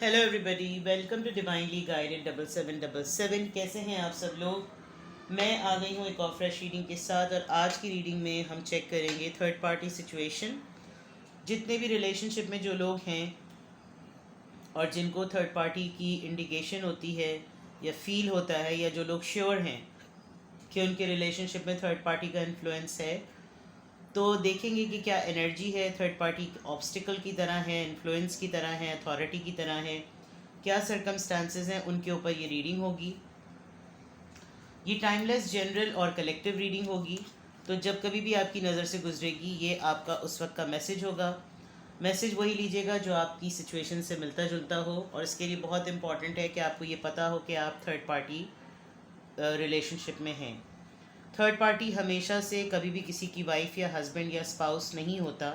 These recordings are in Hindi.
Hello everybody, welcome to divinely guided 7777। कैसे हैं आप सब लोग। मैं आ गई हूँ एक और फ्रेश रीडिंग के साथ, और आज की रीडिंग में हम चेक करेंगे थर्ड पार्टी सिचुएशन। जितने भी रिलेशनशिप में जो लोग हैं और जिनको थर्ड पार्टी की इंडिकेशन होती है या फील होता है, या जो लोग श्योर हैं कि उनके रिलेशनशिप में थर्ड पार्टी का इन्फ्लुएंस है, तो देखेंगे कि क्या एनर्जी है थर्ड पार्टी ऑब्स्टिकल की तरह है, इन्फ्लुएंस की तरह है, अथॉरिटी की तरह है, क्या सरकमस्टांसेस हैं, उनके ऊपर ये रीडिंग होगी। ये टाइमलेस, जनरल और कलेक्टिव रीडिंग होगी। तो जब कभी भी आपकी नज़र से गुजरेगी, ये आपका उस वक्त का मैसेज होगा। मैसेज वही लीजिएगा जो आपकी सिचुएशन से मिलता जुलता हो, और इसके लिए बहुत इंपॉर्टेंट है कि आपको ये पता हो कि आप थर्ड पार्टी रिलेशनशिप में हैं। थर्ड पार्टी हमेशा से कभी भी किसी की वाइफ या हस्बैंड या स्पाउस नहीं होता।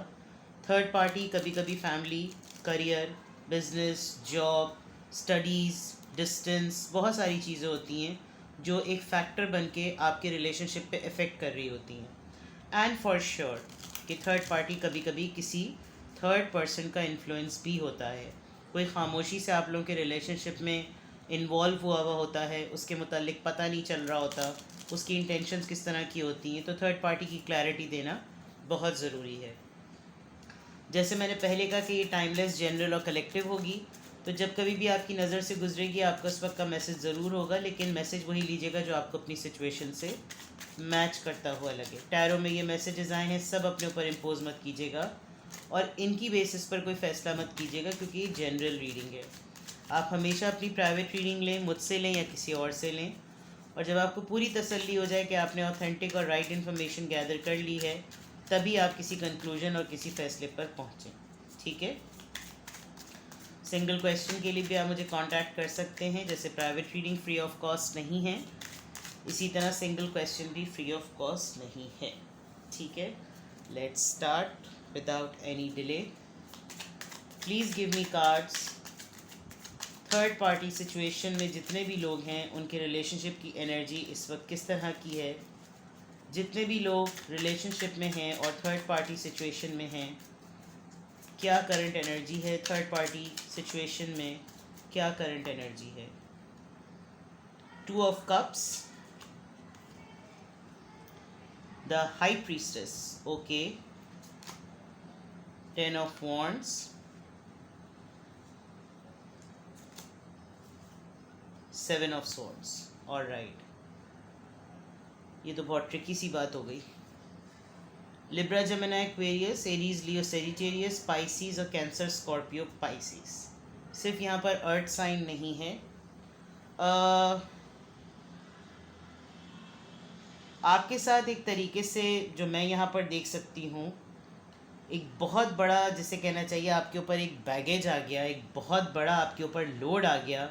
थर्ड पार्टी कभी कभी family, career, business, job, studies, distance, बहुत सारी चीज़ें होती हैं जो एक फैक्टर बन के आपके रिलेशनशिप पे इफ़ेक्ट कर रही होती हैं। एंड फॉर श्योर कि थर्ड पार्टी कभी कभी किसी थर्ड पर्सन का इन्फ्लुएंस भी होता है। कोई खामोशी से आप लोगों के रिलेशनशिप में इन्वॉल्व हुआ होता है, उसके मुतालिक पता नहीं चल रहा होता, उसकी इंटेंशंस किस तरह की होती हैं। तो थर्ड पार्टी की क्लैरिटी देना बहुत ज़रूरी है। जैसे मैंने पहले कहा कि ये टाइमलेस, जनरल और कलेक्टिव होगी। तो जब कभी भी आपकी नज़र से गुजरेगी, आपका उस वक्त का मैसेज ज़रूर होगा, लेकिन मैसेज वही लीजिएगा जो आपको अपनी सिचुएशन से मैच करता हुआ लगे। टैरो में ये मैसेजेस आए हैं, सब अपने ऊपर इम्पोज मत कीजिएगा और इनकी बेसिस पर कोई फ़ैसला मत कीजिएगा, क्योंकि ये जनरल रीडिंग है। आप हमेशा अपनी प्राइवेट रीडिंग लें, मुझसे लें या किसी और से लें, और जब आपको पूरी तसल्ली हो जाए कि आपने ऑथेंटिक और राइट इन्फॉर्मेशन गैदर कर ली है, तभी आप किसी कंक्लूजन और किसी फैसले पर पहुँचें। ठीक है। सिंगल क्वेश्चन के लिए भी आप मुझे कांटेक्ट कर सकते हैं। जैसे private reading free of cost नहीं है, इसी तरह सिंगल क्वेश्चन भी फ्री ऑफ कॉस्ट नहीं है। ठीक है। Let's start without any delay. Please give me cards. Third party situation में जितने भी लोग हैं, उनके रिलेशनशिप की एनर्जी इस वक्त किस तरह की है। जितने भी लोग रिलेशनशिप में हैं और थर्ड पार्टी सिचुएशन में हैं, क्या करंट एनर्जी है। थर्ड पार्टी सिचुएशन में क्या करंट एनर्जी है। 2 of cups, the high priestess, okay, 10 of wands, 7 of swords. Alright, ये तो बहुत ट्रिकी सी बात हो गई। लिब्रा, जेमिनी, एक्वेरियस, एरीज, लियो, सेजिटेरियस, स्पाइसीज और कैंसर, स्कॉर्पियो, पाइसिस। सिर्फ यहाँ पर अर्थ साइन नहीं है। आपके साथ एक तरीके से जो मैं यहाँ पर देख सकती हूँ, एक बहुत बड़ा, जिसे कहना चाहिए, आपके ऊपर एक बैगेज आ गया, एक बहुत बड़ा आपके ऊपर लोड आ गया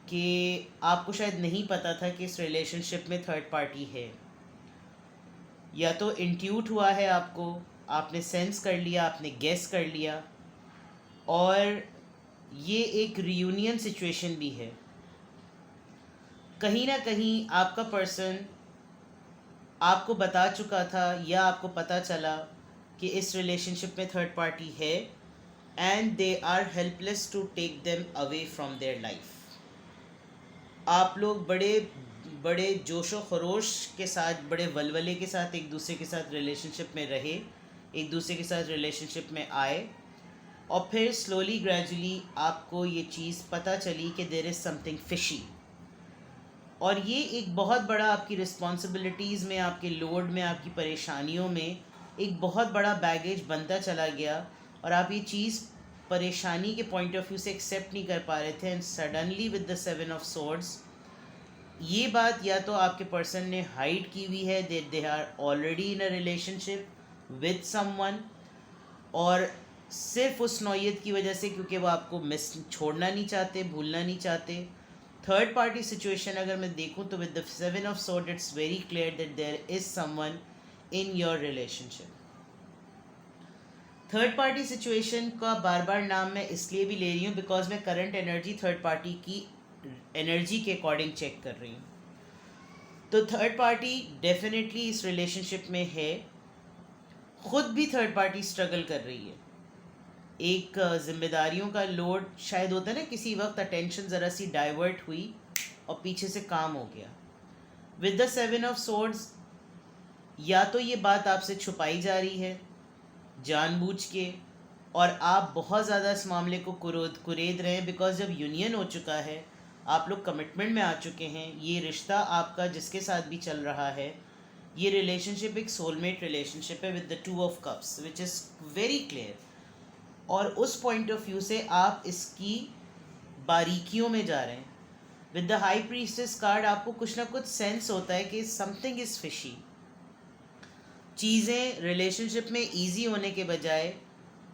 कि आपको शायद नहीं पता था कि इस रिलेशनशिप में थर्ड पार्टी है। या तो इंट्यूट हुआ है आपको, आपने सेंस कर लिया, आपने गेस कर लिया, और ये एक रियूनियन सिचुएशन भी है। कहीं ना कहीं आपका पर्सन आपको बता चुका था, या आपको पता चला कि इस रिलेशनशिप में थर्ड पार्टी है, and they are helpless to take them away from their life. आप लोग बड़े बड़े जोशो खरोश के साथ, बड़े वलवले के साथ एक दूसरे के साथ रिलेशनशिप में रहे, एक दूसरे के साथ रिलेशनशिप में आए, और फिर स्लोली ग्रेजुअली आपको ये चीज़ पता चली कि देयर इज़ समथिंग फिशी। और ये एक बहुत बड़ा आपकी रिस्पॉन्सिबिलिटीज़ में, आपके लोड में, आपकी परेशानियों में एक बहुत बड़ा बैगेज बनता चला गया, और आप ये चीज़ परेशानी के पॉइंट ऑफ व्यू से एक्सेप्ट नहीं कर पा रहे थे। And suddenly with the 7 of swords, ये बात या तो आपके पर्सन ने हाइड की हुई है, they are already in a relationship with someone, और सिर्फ उस नौयत की वजह से, क्योंकि वो आपको मिस छोड़ना नहीं चाहते, भूलना नहीं चाहते। थर्ड पार्टी सिचुएशन अगर मैं देखूं, तो with the 7 of sword it's very clear that there is someone in your relationship. Third party situation का बार बार नाम मैं इसलिए भी ले रही हूँ बिकॉज मैं करंट एनर्जी थर्ड पार्टी की एनर्जी के अकॉर्डिंग चेक कर रही हूँ। तो थर्ड पार्टी डेफिनेटली इस रिलेशनशिप में है, खुद भी थर्ड पार्टी स्ट्रगल कर रही है। एक जिम्मेदारियों का लोड शायद होता है ना, किसी वक्त अटेंशन ज़रा सी डाइवर्ट हुई और पीछे से काम हो गया। विद द 7 ऑफ सोर्ड्स, या तो ये बात आपसे छुपाई जा रही है जानबूझ के, और आप बहुत ज़्यादा इस मामले को कुरेद रहे हैं, बिकॉज जब यूनियन हो चुका है, आप लोग कमिटमेंट में आ चुके हैं, ये रिश्ता आपका जिसके साथ भी चल रहा है, ये रिलेशनशिप एक सोलमेट रिलेशनशिप है with the 2 of cups, which is very clear. और उस पॉइंट ऑफ व्यू से आप इसकी बारीकियों में जा रहे हैं। With the high priestess card आपको कुछ ना कुछ सेंस होता है कि समथिंग इज़ फिशी। चीज़ें रिलेशनशिप में इजी होने के बजाय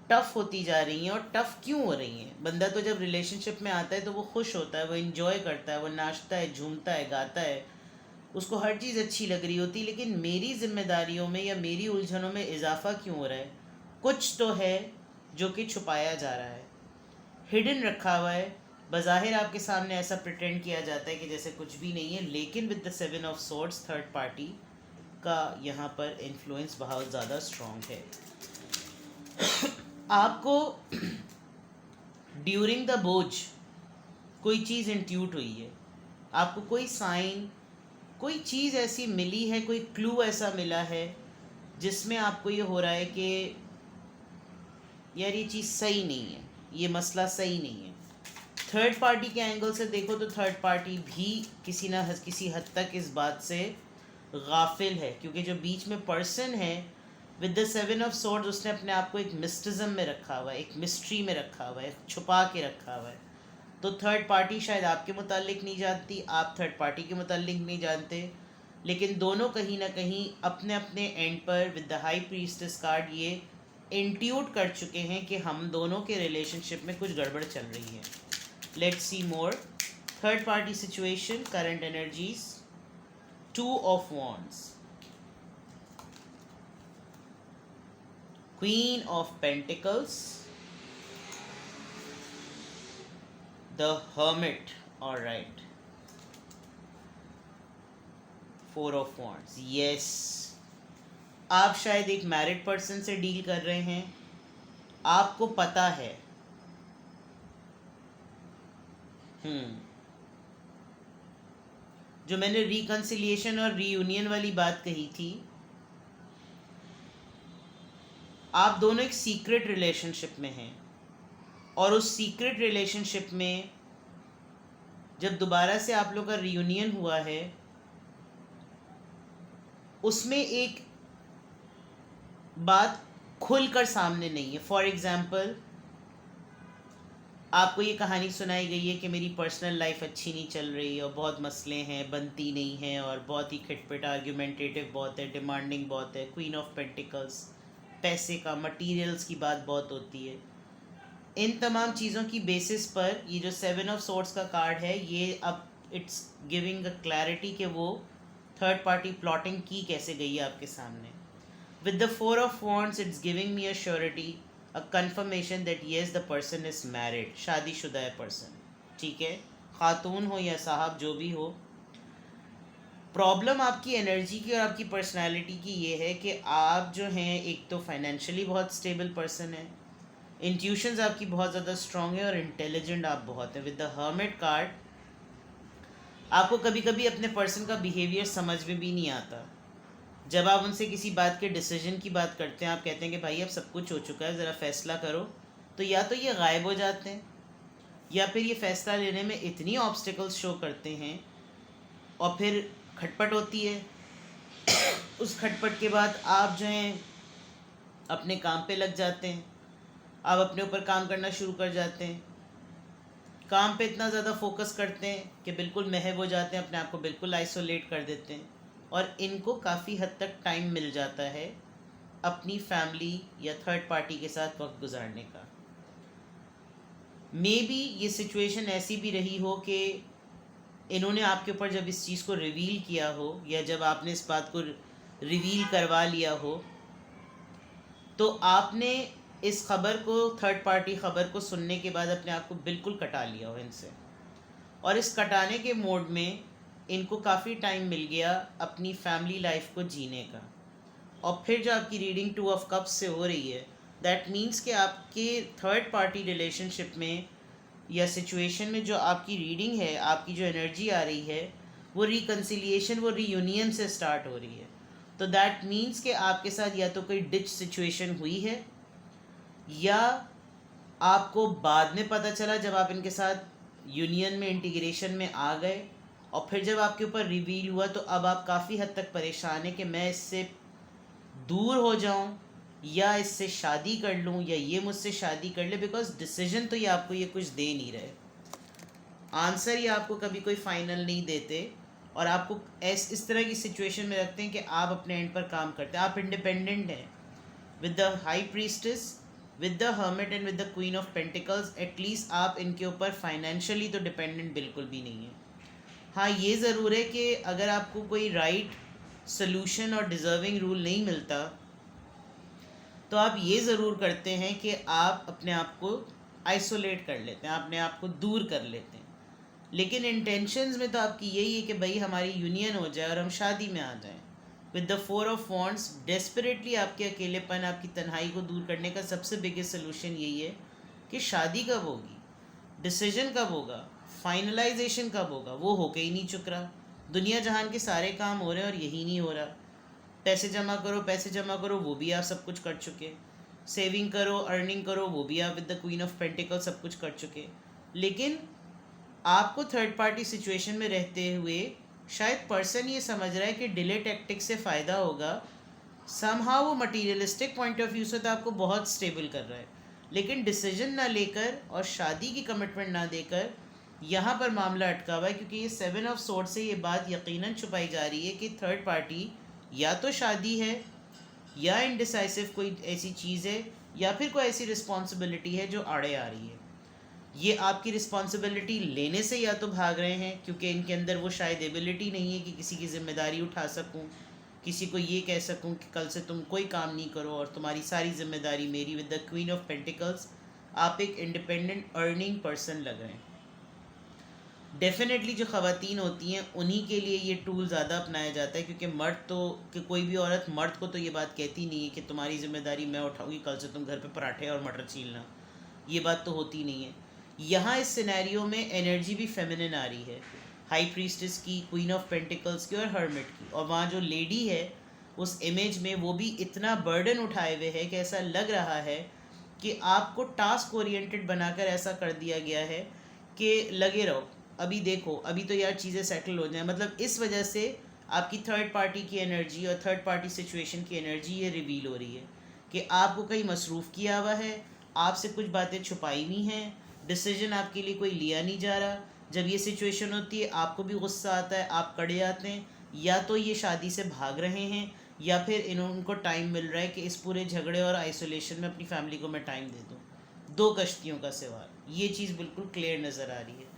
टफ़ होती जा रही हैं। और टफ़ क्यों हो रही हैं? बंदा तो जब रिलेशनशिप में आता है तो वो खुश होता है, वो इन्जॉय करता है, वो नाचता है, झूमता है, गाता है, उसको हर चीज़ अच्छी लग रही होती, लेकिन मेरी जिम्मेदारियों में या मेरी उलझनों में इजाफा क्यों हो रहा है? कुछ तो है जो कि छुपाया जा रहा है, हिडन रखा हुआ है। बज़ाहिर आपके सामने ऐसा प्रिटेंड किया जाता है कि जैसे कुछ भी नहीं है, लेकिन with the 7 of swords third party का यहाँ पर इन्फ्लुएंस बहुत ज़्यादा स्ट्रॉन्ग है। आपको ड्यूरिंग द बोझ कोई चीज़ इंट्यूट हुई है, आपको कोई साइन, कोई चीज़ ऐसी मिली है, कोई क्लू ऐसा मिला है जिसमें आपको ये हो रहा है कि यार ये चीज़ सही नहीं है, ये मसला सही नहीं है। थर्ड पार्टी के एंगल से देखो तो थर्ड पार्टी भी किसी हद तक इस बात से गाफिल है, क्योंकि जो बीच में पर्सन है विद द 7 ऑफ सोर्ड्स, उसने अपने आप को एक मिस्टिज्म में रखा हुआ है, एक मिस्ट्री में रखा हुआ है, छुपा के रखा हुआ है। तो थर्ड पार्टी शायद आपके मुतालिक नहीं जानती, आप थर्ड पार्टी के मुतालिक नहीं जानते, लेकिन दोनों कहीं ना कहीं अपने अपने एंड पर with the high priestess card ये इंट्यूट कर चुके हैं कि हम दोनों के रिलेशनशिप में कुछ गड़बड़ चल रही है। Let's see more. Third party situation, current energies, 2 of Wands, Queen of Pentacles, the Hermit, alright, 4 of Wands, yes, आप शायद एक मैरिड पर्सन से डील कर रहे हैं, आपको पता है जो मैंने रिकन्सिलिएशन और रीयूनियन वाली बात कही थी, आप दोनों एक सीक्रेट रिलेशनशिप में हैं, और उस सीक्रेट रिलेशनशिप में जब दोबारा से आप लोग का रीयूनियन हुआ है, उसमें एक बात खुलकर सामने नहीं है। फॉर एग्ज़ाम्पल, आपको ये कहानी सुनाई गई है कि मेरी पर्सनल लाइफ अच्छी नहीं चल रही और बहुत मसले हैं, बनती नहीं हैं, और बहुत ही खिटपिट, आर्ग्यूमेंटेटिव बहुत है, डिमांडिंग बहुत है, क्वीन ऑफ पेंटिकल्स, पैसे का, मटेरियल्स की बात बहुत होती है। इन तमाम चीज़ों की बेसिस पर ये जो 7 ऑफ सोर्ड्स का कार्ड है, ये अब इट्स गिविंग अ क्लैरिटी कि वो थर्ड पार्टी प्लॉटिंग की कैसे गई है आपके सामने। With the 4 of Wands it's giving me a surety, a conformation that yes the person is married, शादीशुदा है पर्सन, ठीक है, खातून हो या साहब जो भी हो। प्रॉब्लम आपकी एनर्जी की और आपकी पर्सनालिटी की ये है कि आप जो हैं, एक तो फाइनेंशियली बहुत स्टेबल पर्सन है, इंट्यूशंस आपकी बहुत ज़्यादा स्ट्रॉन्ग है, और इंटेलिजेंट आप बहुत हैं। विद द हर्मिट कार्ड आपको कभी कभी अपने पर्सन का बिहेवियर समझ में भी नहीं आता। जब आप उनसे किसी बात के डिसीजन की बात करते हैं, आप कहते हैं कि भाई अब सब कुछ हो चुका है, ज़रा फैसला करो, तो या तो ये गायब हो जाते हैं, या फिर ये फ़ैसला लेने में इतनी ऑब्स्टिकल्स शो करते हैं, और फिर खटपट होती है। उस खटपट के बाद आप जो हैं अपने काम पे लग जाते हैं, आप अपने ऊपर काम करना शुरू कर जाते हैं, काम पे इतना ज़्यादा फोकस करते हैं कि बिल्कुल महव हो जाते हैं, अपने आप को बिल्कुल आइसोलेट कर देते हैं, और इनको काफ़ी हद तक टाइम मिल जाता है अपनी फैमिली या थर्ड पार्टी के साथ वक्त गुजारने का। मे बी ये सिचुएशन ऐसी भी रही हो कि इन्होंने आपके ऊपर जब इस चीज़ को रिवील किया हो, या जब आपने इस बात को रिवील करवा लिया हो, तो आपने इस खबर को, थर्ड पार्टी खबर को सुनने के बाद अपने आप को बिल्कुल कटा लिया हो इनसे, और इस कटाने के मोड में इनको काफ़ी टाइम मिल गया अपनी फैमिली लाइफ को जीने का। और फिर जो आपकी रीडिंग 2 of Cups से हो रही है, दैट मीन्स कि आपके थर्ड पार्टी रिलेशनशिप में या सिचुएशन में जो आपकी रीडिंग है, आपकी जो एनर्जी आ रही है, वो रिकन्सिलिएशन, वो रीयूनियन से स्टार्ट हो रही है। तो दैट मीन्स कि आपके साथ या तो कोई डिच सिचुएशन हुई है, या आपको बाद में पता चला जब आप इनके साथ यूनियन में, इंटीग्रेशन में आ गए, और फिर जब आपके ऊपर रिवील हुआ तो अब आप काफ़ी हद तक परेशान हैं कि मैं इससे दूर हो जाऊं या इससे शादी कर लूं या ये मुझसे शादी कर ले, बिकॉज डिसीजन तो ये आपको ये कुछ दे नहीं रहे, आंसर ये आपको कभी कोई फाइनल नहीं देते, और आपको इस तरह की सिचुएशन में रखते हैं कि आप अपने एंड पर काम करते हैं, आप इंडिपेंडेंट हैं। With the high priestess, with the hermit and with the queen of pentacles, at least आप इनके ऊपर फाइनेंशियली तो डिपेंडेंट बिल्कुल भी नहीं है। हाँ, ये ज़रूर है कि अगर आपको कोई राइट सोल्यूशन और डिज़र्विंग रूल नहीं मिलता तो आप ये ज़रूर करते हैं कि आप अपने आप को आइसोलेट कर लेते हैं, अपने आप को दूर कर लेते हैं, लेकिन इंटेंशंस में तो आपकी यही है कि भाई हमारी यूनियन हो जाए और हम शादी में आ जाएं। With the 4 of wands, desperately आपके अकेलेपन, आपकी तन्हाई को दूर करने का सबसे बिगेस्ट सोल्यूशन यही है कि शादी कब होगी, डिसीजन कब होगा, फाइनलाइजेशन कब होगा, वो होके ही नहीं चुक रहा। दुनिया जहान के सारे काम हो रहे हैं और यही नहीं हो रहा। पैसे जमा करो, पैसे जमा करो, वो भी आप सब कुछ कर चुके। सेविंग करो, अर्निंग करो, वो भी आप with the queen of pentacle सब कुछ कर चुके। लेकिन आपको थर्ड पार्टी सिचुएशन में रहते हुए शायद पर्सन ये समझ रहा है कि डिले टैक्टिक से फ़ायदा होगा। समहाउ वो मटीरियलिस्टिक पॉइंट ऑफ व्यू से तो आपको बहुत स्टेबल कर रहा है, लेकिन डिसीजन ना लेकर और शादी की कमिटमेंट ना देकर यहाँ पर मामला अटका हुआ है, क्योंकि ये 7 ऑफ सोर्ड से ये बात यकीनन छुपाई जा रही है कि थर्ड पार्टी या तो शादी है, या इनडिसाइसिव कोई ऐसी चीज़ है, या फिर कोई ऐसी रिस्पॉन्सिबिलिटी है जो आड़े आ रही है। ये आपकी रिस्पॉन्सिबिलिटी लेने से या तो भाग रहे हैं क्योंकि इनके अंदर वो शायद एबिलिटी नहीं है कि किसी की ज़िम्मेदारी उठा सकूं, किसी को ये कह सकूं कि कल से तुम कोई काम नहीं करो और तुम्हारी सारी जिम्मेदारी मेरी। With the queen of pentacles, आप एक इंडिपेंडेंट अर्निंग पर्सन लग रहे हैं। डेफिनेटली जो ख़वातीन होती हैं उन्हीं के लिए ये टूल ज़्यादा अपनाया जाता है, क्योंकि मर्द तो, कि कोई भी औरत मर्द को तो ये बात कहती नहीं है कि तुम्हारी ज़िम्मेदारी मैं उठाऊँगी, कल से तुम घर पे पराठे और मटर छीलना, ये बात तो होती नहीं है। यहाँ इस सिनेरियो में एनर्जी भी फेमिनिन आ रही है, हाई प्रीस्टेस की, क्वीन ऑफ पेंटिकल्स की और हर्मिट की, और वहाँ जो लेडी है उस इमेज में वो भी इतना बर्डन उठाए हुए है कि ऐसा लग रहा है कि आपको टास्क ओरिएंटेड बनाकर ऐसा कर दिया गया है कि लगे रहो, अभी देखो, अभी तो यार चीज़ें सेटल हो जाए। मतलब इस वजह से आपकी थर्ड पार्टी की एनर्जी और थर्ड पार्टी सिचुएशन की एनर्जी ये रिवील हो रही है कि आपको कहीं मसरूफ़ किया हुआ है, आपसे कुछ बातें छुपाई हुई हैं, डिसीजन आपके लिए कोई लिया नहीं जा रहा। जब ये सिचुएशन होती है आपको भी गुस्सा आता है, आप कड़े आते हैं, या तो ये शादी से भाग रहे हैं या फिर उनको टाइम मिल रहा है कि इस पूरे झगड़े और आइसोलेशन में अपनी फैमिली को मैं टाइम दे दूँ। 2 कश्तियों का सवाल, ये चीज़ बिल्कुल क्लियर नज़र आ रही है।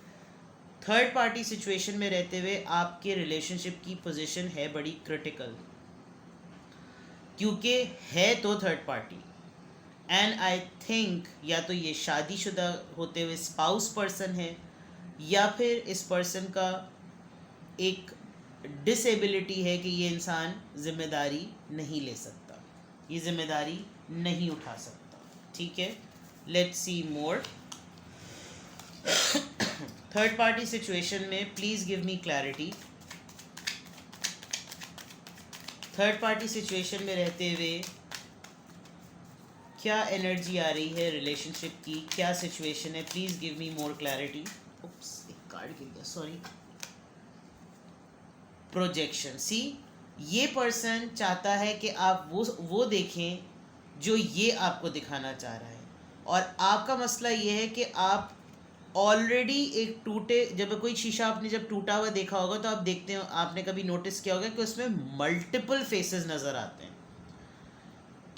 थर्ड पार्टी सिचुएशन में रहते हुए आपके रिलेशनशिप की पोजीशन है बड़ी क्रिटिकल, क्योंकि है तो third party, and I think या तो ये शादीशुदा होते हुए स्पाउस पर्सन है, या फिर इस पर्सन का एक डिसेबिलिटी है कि ये इंसान जिम्मेदारी नहीं ले सकता, ये जिम्मेदारी नहीं उठा सकता। ठीक है, let's see more. Third party situation में please give me clarity. Third party situation में रहते हुए क्या एनर्जी आ रही है रिलेशनशिप की, क्या सिचुएशन है, please give me more clarity. Oops, एक कार्ड गिर गया, सॉरी। प्रोजेक्शन, सी, ये पर्सन चाहता है कि आप वो देखें जो ये आपको दिखाना चाह रहा है, और आपका मसला ये है कि आप ऑलरेडी एक टूटे, जब कोई शीशा आपने जब टूटा हुआ देखा होगा तो आप देखते हो, आपने कभी नोटिस किया होगा कि उसमें मल्टीपल फेसेस नज़र आते हैं।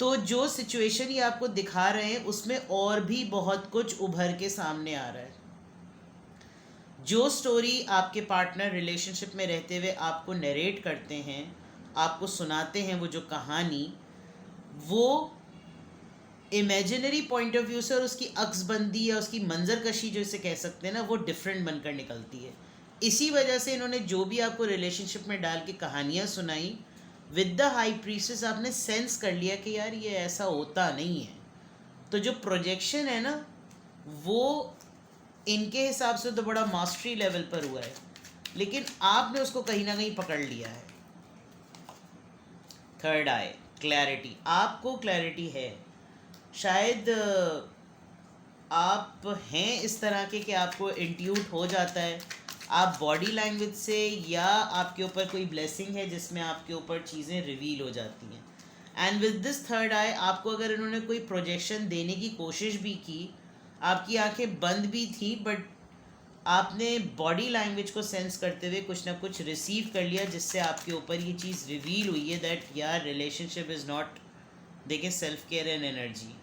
तो जो सिचुएशन ये आपको दिखा रहे हैं उसमें और भी बहुत कुछ उभर के सामने आ रहा है। जो स्टोरी आपके पार्टनर रिलेशनशिप में रहते हुए आपको नरेट करते हैं, आपको सुनाते हैं, वो जो कहानी, वो इमेजिनरी पॉइंट ऑफ व्यू से और उसकी अक्सबंदी या उसकी मंजरकशी जो इसे कह सकते हैं ना, वो डिफरेंट बनकर निकलती है। इसी वजह से इन्होंने जो भी आपको रिलेशनशिप में डाल के कहानियाँ सुनाई, विद द हाई प्रीस्टेस आपने सेंस कर लिया कि यार ये ऐसा होता नहीं है, तो जो प्रोजेक्शन है ना, वो इनके हिसाब से तो बड़ा मास्टरी लेवल पर हुआ है, लेकिन आपने उसको कहीं ना कहीं पकड़ लिया है। थर्ड आई, क्लैरिटी। आपको क्लैरिटी है, शायद आप हैं इस तरह के कि आपको इंट्यूट हो जाता है, आप बॉडी लैंग्वेज से, या आपके ऊपर कोई ब्लेसिंग है जिसमें आपके ऊपर चीज़ें रिवील हो जाती हैं। एंड विद दिस थर्ड आई, आपको अगर इन्होंने कोई प्रोजेक्शन देने की कोशिश भी की, आपकी आंखें बंद भी थी, बट आपने बॉडी लैंग्वेज को सेंस करते हुए कुछ ना कुछ रिसीव कर लिया, जिससे आपके ऊपर ये चीज़ रिवील हुई है दैट यार रिलेशनशिप इज़ नॉट, देखें, सेल्फ केयर एंड एनर्जी।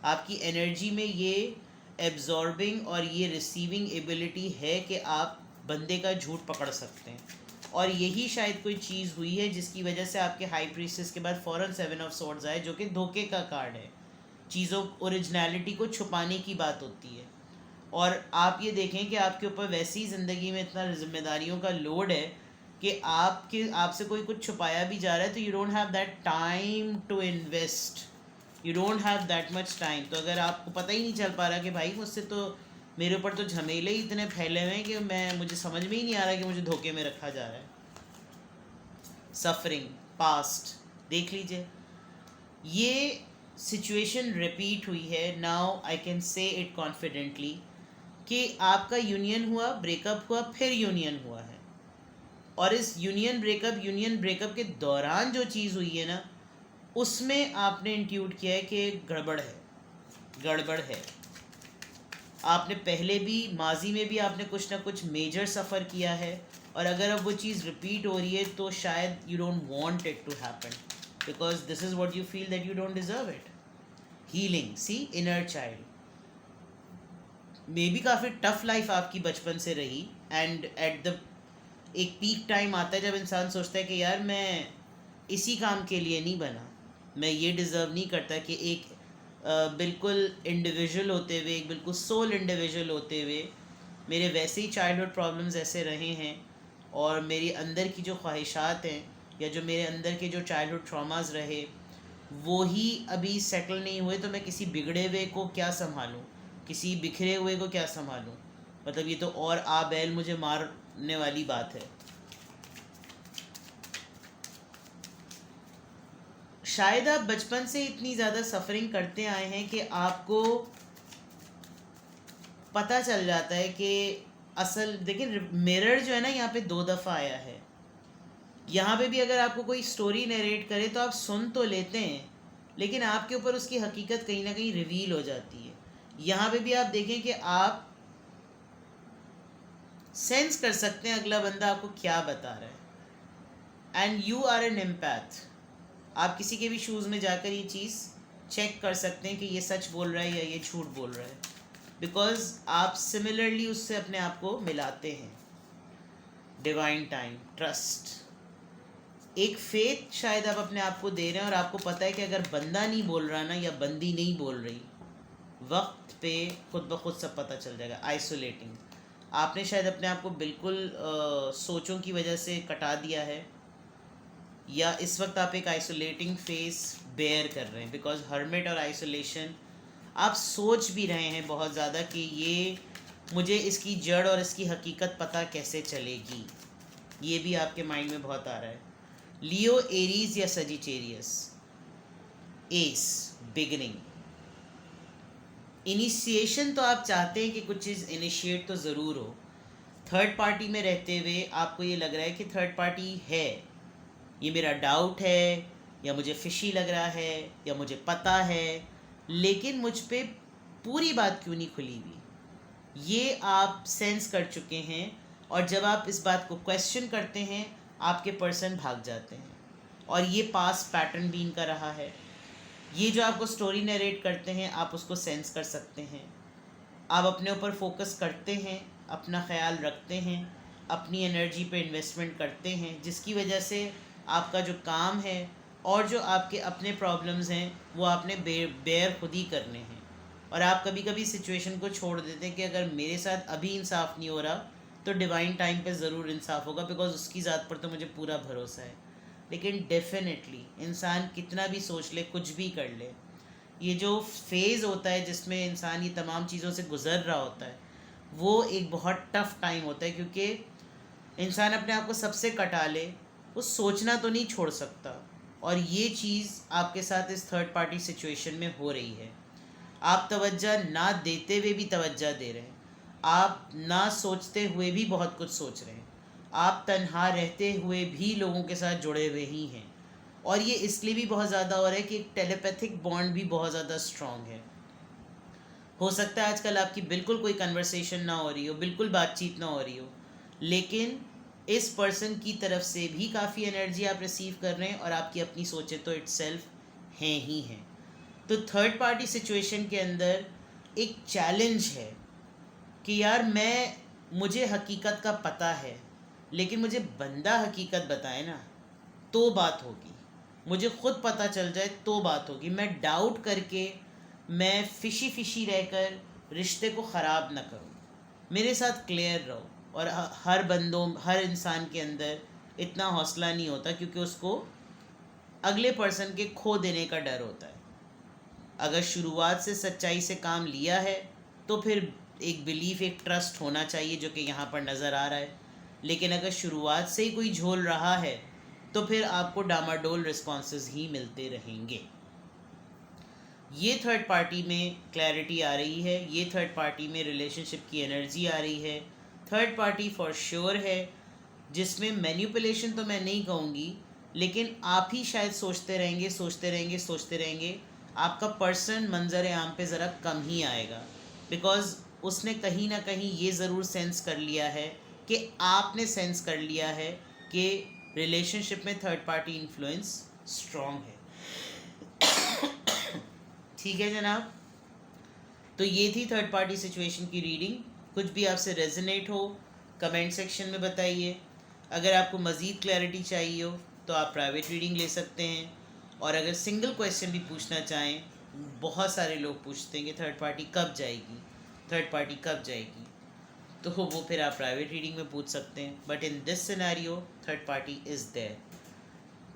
आपकी एनर्जी में ये एब्जॉर्बिंग और ये रिसीविंग एबिलिटी है कि आप बंदे का झूठ पकड़ सकते हैं। और यही शायद कोई चीज़ हुई है जिसकी वजह से आपके हाई प्रीस्टेस के बाद फ़ौरन 7 ऑफ स्वॉर्ड्स आए, जो कि धोखे का कार्ड है। चीज़ों ओरिजिनलिटी को छुपाने की बात होती है। और आप ये देखें कि आपके ऊपर वैसी ज़िंदगी में इतना जिम्मेदारियों का लोड है कि आपसे कोई कुछ छुपाया भी जा रहा है तो you don't have that time to invest, you don't have that much time. तो अगर आपको पता ही नहीं चल पा रहा कि भाई मुझसे तो, मेरे ऊपर तो झमेले ही इतने फैले हुए हैं कि मुझे समझ में ही नहीं आ रहा कि मुझे धोखे में रखा जा रहा है। सफरिंग पास्ट देख लीजिए, ये सिचुएशन रिपीट हुई है। Now I can say it confidently कि आपका यूनियन हुआ, ब्रेकअप हुआ, फिर यूनियन हुआ है, और इस यूनियन ब्रेकअप के दौरान जो चीज़ हुई है ना, उसमें आपने इंट्यूट किया है कि गड़बड़ है। आपने पहले भी, माजी में भी आपने कुछ ना कुछ मेजर सफ़र किया है, और अगर अब वो चीज़ रिपीट हो रही है तो शायद you don't want it to happen, because this is what you feel that you don't deserve it. Healing, see, inner child. Maybe काफ़ी टफ लाइफ आपकी बचपन से रही, एंड एट द एक पीक टाइम आता है जब इंसान सोचता है कि यार मैं इसी काम के लिए नहीं बना, मैं ये डिज़र्व नहीं करता कि एक बिल्कुल इंडिविजुअल होते हुए, एक बिल्कुल सोल इंडिविजुअल होते हुए, मेरे वैसे ही चाइल्डहुड प्रॉब्लम्स ऐसे रहे हैं, और मेरी अंदर की जो ख्वाहिशात हैं, या जो मेरे अंदर के जो चाइल्डहुड ट्रॉमास रहे, वो ही अभी सेटल नहीं हुए, तो मैं किसी बिगड़े हुए को क्या संभालूं, किसी बिखरे हुए को क्या संभालूं। मतलब ये तो और आ बैल मुझे मारने वाली बात है। शायद आप बचपन से इतनी ज़्यादा सफरिंग करते आए हैं कि आपको पता चल जाता है कि असल, देखिए मिरर जो है ना, यहाँ पे 2 दफ़ा आया है। यहाँ पे भी अगर आपको कोई स्टोरी नरेट करे तो आप सुन तो लेते हैं, लेकिन आपके ऊपर उसकी हकीकत कहीं ना कहीं रिवील हो जाती है। यहाँ पे भी आप देखें कि आप सेंस कर सकते हैं अगला बंदा आपको क्या बता रहा है, and you are an empath. आप किसी के भी शूज़ में जाकर ये चीज़ चेक कर सकते हैं कि ये सच बोल रहा है या ये झूठ बोल रहा है, बिकॉज आप सिमिलरली उससे अपने आप को मिलाते हैं। डिवाइन टाइम, ट्रस्ट, एक फेथ शायद आप अपने आप को दे रहे हैं, और आपको पता है कि अगर बंदा नहीं बोल रहा ना, या बंदी नहीं बोल रही, वक्त पे खुद ब खुद सब पता चल जाएगा। आइसोलेटिंग, आपने शायद अपने आप को बिल्कुल सोचों की वजह से कटा दिया है, या इस वक्त आप एक आइसोलेटिंग फेस बेयर कर रहे हैं, बिकॉज हर्मिट और आइसोलेशन, आप सोच भी रहे हैं बहुत ज़्यादा कि ये मुझे इसकी जड़ और इसकी हकीकत पता कैसे चलेगी, ये भी आपके माइंड में बहुत आ रहा है। लियो, एरीज या सजिटेरियस। एस, बिगिनिंग, इनिशिएशन, तो आप चाहते हैं कि कुछ चीज़ इनिशिएट तो ज़रूर हो। थर्ड पार्टी में रहते हुए आपको ये लग रहा है कि थर्ड पार्टी है, ये मेरा डाउट है, या मुझे फिशी लग रहा है, या मुझे पता है, लेकिन मुझ पे पूरी बात क्यों नहीं खुली हुई, ये आप सेंस कर चुके हैं। और जब आप इस बात को क्वेश्चन करते हैं, आपके पर्सन भाग जाते हैं, और ये पास पैटर्न भी इनका रहा है। ये जो आपको स्टोरी नरेट करते हैं, आप उसको सेंस कर सकते हैं, आप अपने ऊपर फोकस करते हैं, अपना ख्याल रखते हैं, अपनी एनर्जी पे इन्वेस्टमेंट करते हैं, जिसकी वजह से आपका जो काम है और जो आपके अपने प्रॉब्लम्स हैं वो आपने बेयर खुद ही करने हैं। और आप कभी कभी सिचुएशन को छोड़ देते हैं कि अगर मेरे साथ अभी इंसाफ नहीं हो रहा तो डिवाइन टाइम पे ज़रूर इंसाफ होगा, बिकॉज उसकी ज़ात पर तो मुझे पूरा भरोसा है। लेकिन डेफिनेटली इंसान कितना भी सोच ले, कुछ भी कर ले, ये जो फेज़ होता है जिसमें इंसान ये तमाम चीज़ों से गुज़र रहा होता है, वो एक बहुत टफ़ टाइम होता है, क्योंकि इंसान अपने आप को सबसे कटा ले, वो सोचना तो नहीं छोड़ सकता। और ये चीज़ आपके साथ इस थर्ड पार्टी सिचुएशन में हो रही है। आप तवज्जो ना देते हुए भी तवज्जो दे रहे हैं, आप ना सोचते हुए भी बहुत कुछ सोच रहे हैं, आप तन्हा रहते हुए भी लोगों के साथ जुड़े हुए ही हैं। और ये इसलिए भी बहुत ज़्यादा हो रहा है कि एक टेलीपैथिक बॉन्ड भी बहुत ज़्यादा स्ट्रॉन्ग है। हो सकता है आजकल आपकी बिल्कुल कोई कन्वर्सेशन ना हो रही हो, बिल्कुल बातचीत ना हो रही हो, लेकिन इस पर्सन की तरफ से भी काफ़ी एनर्जी आप रिसीव कर रहे हैं, और आपकी अपनी सोचें तो इट्सेल्फ हैं ही हैं। तो थर्ड पार्टी सिचुएशन के अंदर एक चैलेंज है कि यार मुझे हकीकत का पता है, लेकिन मुझे बंदा हकीकत बताए ना तो बात होगी, मुझे खुद पता चल जाए तो बात होगी। मैं डाउट करके, मैं फिशी फिशी रहकर रिश्ते को ख़राब ना करूँ, मेरे साथ क्लियर रहो। और हर इंसान के अंदर इतना हौसला नहीं होता, क्योंकि उसको अगले पर्सन के खो देने का डर होता है। अगर शुरुआत से सच्चाई से काम लिया है तो फिर एक बिलीफ, एक ट्रस्ट होना चाहिए, जो कि यहाँ पर नज़र आ रहा है। लेकिन अगर शुरुआत से ही कोई झोल रहा है तो फिर आपको डामाडोल रिस्पॉन्सेज ही मिलते रहेंगे। ये थर्ड पार्टी में क्लैरिटी आ रही है, ये थर्ड पार्टी में रिलेशनशिप की एनर्जी आ रही है। थर्ड पार्टी फॉर श्योर है, जिसमें मैनिपुलेशन तो मैं नहीं कहूँगी, लेकिन आप ही शायद सोचते रहेंगे, सोचते रहेंगे, सोचते रहेंगे। आपका पर्सन मंजर आम पे ज़रा कम ही आएगा, बिकॉज़ उसने कहीं ना कहीं ये ज़रूर सेंस कर लिया है कि आपने सेंस कर लिया है कि रिलेशनशिप में थर्ड पार्टी इन्फ्लुएंस स्ट्रॉन्ग है। ठीक है जनाब, तो ये थी थर्ड पार्टी सिचुएशन की रीडिंग। कुछ भी आपसे रेजोनेट हो कमेंट सेक्शन में बताइए। अगर आपको मज़ीद क्लैरिटी चाहिए हो तो आप प्राइवेट रीडिंग ले सकते हैं, और अगर सिंगल क्वेश्चन भी पूछना चाहें, बहुत सारे लोग पूछते हैं कि थर्ड पार्टी कब जाएगी, थर्ड पार्टी कब जाएगी, तो वो फिर आप प्राइवेट रीडिंग में पूछ सकते हैं। But in this scenario third party is there.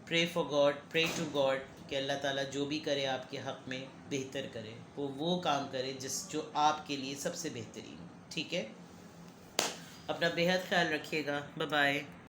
Pray for God, pray to God कि अल्लाह ताला जो भी करे आपके हक़ में बेहतर करे, वो काम करे जो आपके लिए सबसे बेहतरीन हो। ठीक है, अपना बेहद ख्याल रखिएगा। Bye bye.